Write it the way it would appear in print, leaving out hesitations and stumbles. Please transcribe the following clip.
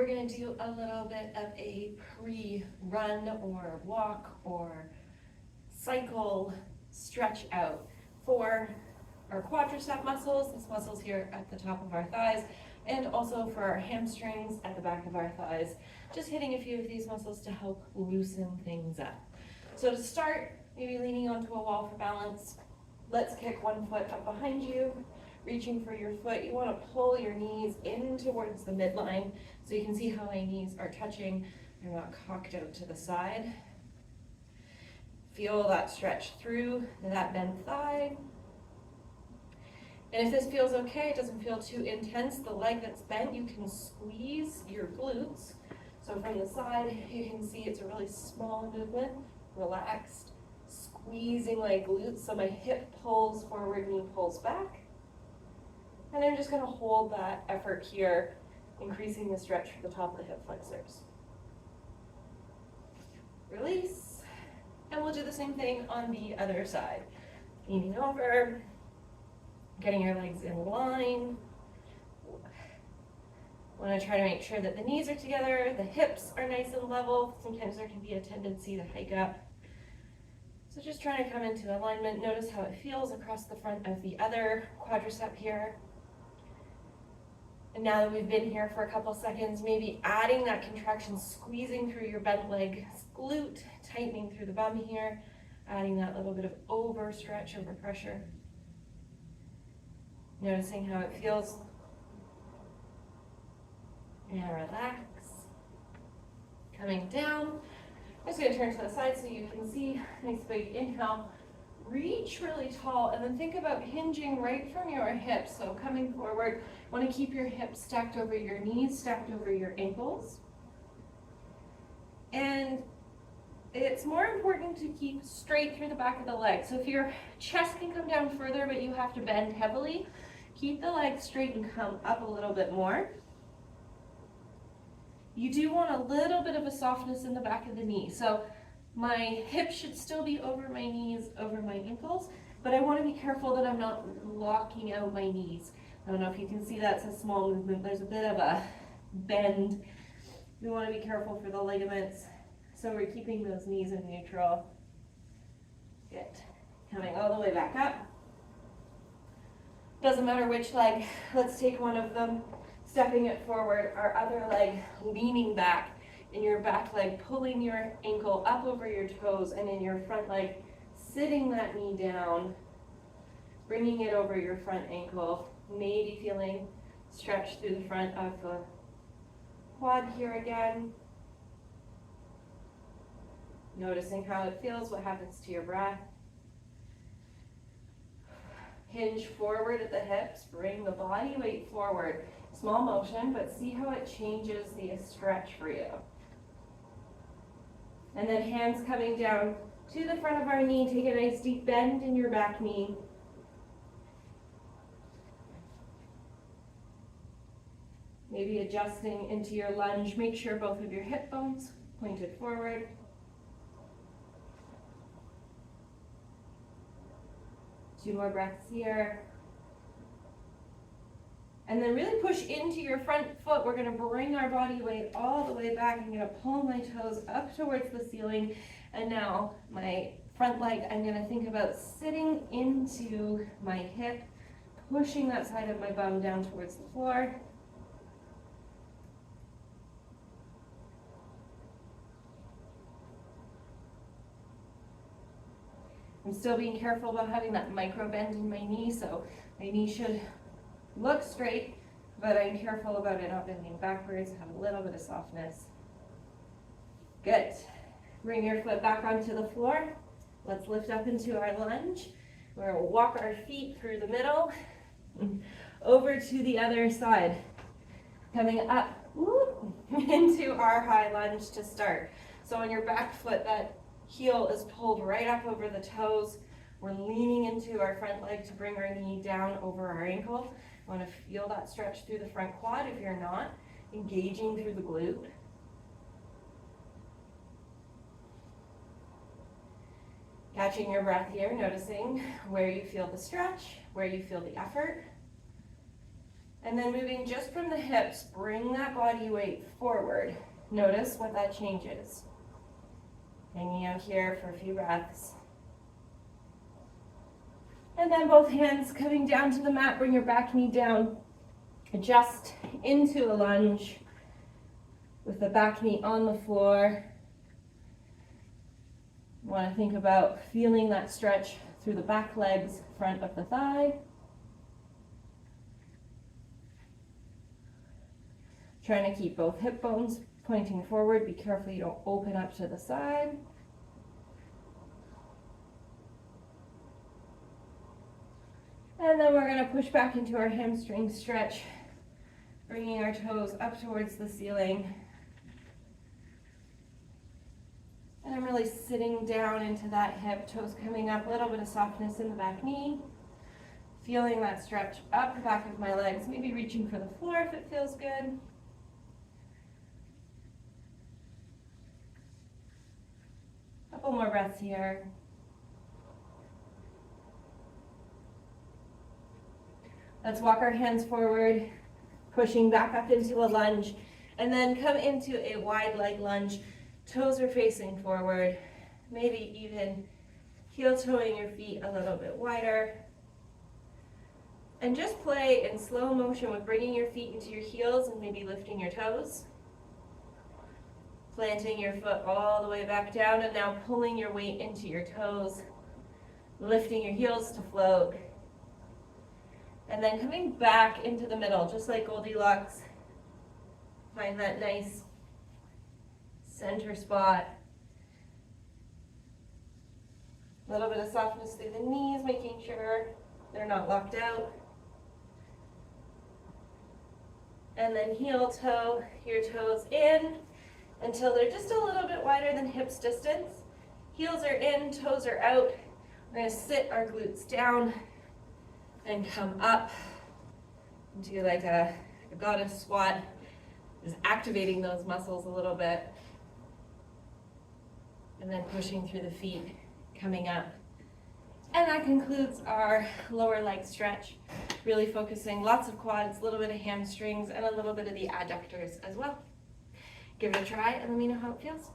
we're going to do a little bit of a pre-run or walk or cycle stretch out for our quadricep muscles, these muscles here at the top of our thighs, and also for our hamstrings at the back of our thighs. Just hitting a few of these muscles to help loosen things up. So to start, maybe leaning onto a wall for balance. Let's kick one foot up behind you, reaching for your foot. You want to pull your knees in towards the midline so you can see how my knees are touching. They're not cocked out to the side. Feel that stretch through that bent thigh. And if this feels okay, it doesn't feel too intense, the leg that's bent, you can squeeze your glutes. So from the side, you can see it's a really small movement, relaxed, squeezing my glutes. So my hip pulls forward, knee pulls back. And I'm just going to hold that effort here, increasing the stretch for the top of the hip flexors. Release. And we'll do the same thing on the other side. Leaning over, getting your legs in line. Want to try to make sure that the knees are together, the hips are nice and level. Sometimes there can be a tendency to hike up. So just trying to come into alignment. Notice how it feels across the front of the other quadricep here. And now that we've been here for a couple seconds, maybe adding that contraction, squeezing through your bent leg glute, tightening through the bum here, adding that little bit of overstretch, overpressure. Noticing how it feels. And relax. Coming down. I'm just going to turn to the side so you can see. Nice big inhale. Reach really tall, and then think about hinging right from your hips. So coming forward, want to keep your hips stacked over your knees, stacked over your ankles. And it's more important to keep straight through the back of the leg. So if your chest can come down further, but you have to bend heavily, keep the legs straight and come up a little bit more. You do want a little bit of a softness in the back of the knee. So my hips should still be over my knees, over my ankles, but I want to be careful that I'm not locking out my knees. I don't know if you can see that's a small movement. There's a bit of a bend. We want to be careful for the ligaments. So we're keeping those knees in neutral. Good. Coming all the way back up. Doesn't matter which leg. Let's take one of them. Stepping it forward, our other leg leaning back, in your back leg pulling your ankle up over your toes, and in your front leg sitting that knee down, bringing it over your front ankle, maybe feeling stretch through the front of the quad here again. Noticing how it feels, what happens to your breath. Hinge forward at the hips, bring the body weight forward. Small motion, but see how it changes the stretch for you. And then hands coming down to the front of our knee. Take a nice deep bend in your back knee. Maybe adjusting into your lunge. Make sure both of your hip bones pointed forward. Two more breaths here. And then really push into your front foot. We're going to bring our body weight all the way back. I'm going to pull my toes up towards the ceiling. And now my front leg, I'm going to think about sitting into my hip, pushing that side of my bum down towards the floor. I'm still being careful about having that micro bend in my knee, so my knee should look straight, but I'm careful about it not bending backwards. Have a little bit of softness. Good. Bring your foot back onto the floor. Let's lift up into our lunge. We're going to walk our feet through the middle, over to the other side. Coming up into our high lunge to start. So on your back foot, that heel is pulled right up over the toes. We're leaning into our front leg to bring our knee down over our ankle. Want to feel that stretch through the front quad. If you're not, engaging through the glute. Catching your breath here, noticing where you feel the stretch, where you feel the effort. And then moving just from the hips, bring that body weight forward. Notice what that changes. Hanging out here for a few breaths. And then both hands coming down to the mat, bring your back knee down. Adjust into a lunge with the back knee on the floor. You want to think about feeling that stretch through the back legs, front of the thigh. Trying to keep both hip bones pointing forward. Be careful you don't open up to the side. And then we're going to push back into our hamstring stretch, bringing our toes up towards the ceiling. And I'm really sitting down into that hip, toes coming up, a little bit of softness in the back knee. Feeling that stretch up the back of my legs, maybe reaching for the floor if it feels good. Couple more breaths here. Let's walk our hands forward, pushing back up into a lunge, and then come into a wide leg lunge. Toes are facing forward, maybe even heel toeing your feet a little bit wider. And just play in slow motion with bringing your feet into your heels and maybe lifting your toes. Planting your foot all the way back down and now pulling your weight into your toes, lifting your heels to float. And then coming back into the middle, just like Goldilocks. Find that nice center spot. A little bit of softness through the knees, making sure they're not locked out. And then heel toe your toes in until they're just a little bit wider than hips distance. Heels are in, toes are out. We're going to sit our glutes down and come up into like a goddess squat. Just activating those muscles a little bit. And then pushing through the feet, coming up. And that concludes our lower leg stretch. Really focusing lots of quads, a little bit of hamstrings, and a little bit of the adductors as well. Give it a try and let me know how it feels.